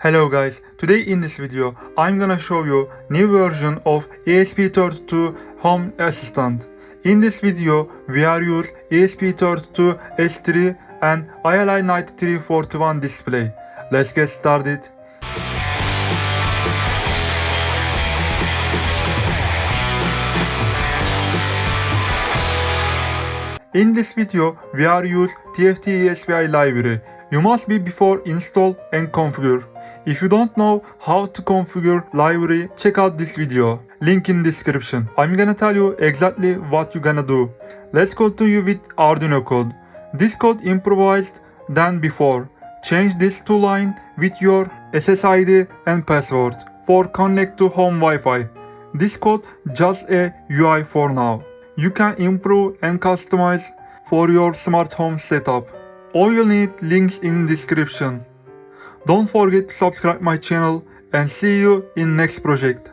Hello guys, today in this video I'm gonna show you new version of ESP32 Home Assistant. In this video we are use ESP32-S3 and ILI9341 display. Let's get started. In this video we are use TFT-ESPI library. You must be before install and configure. If you don't know how to configure library, check out this video. Link in description. I'm gonna tell you exactly what you're gonna do. Let's continue with Arduino code. This code improvised than before. Change this to line with your SSID and password for connect to home Wi-Fi. This code just a UI for now. You can improve and customize for your smart home setup. All you need links in description. Don't forget to subscribe my channel and see you in next project.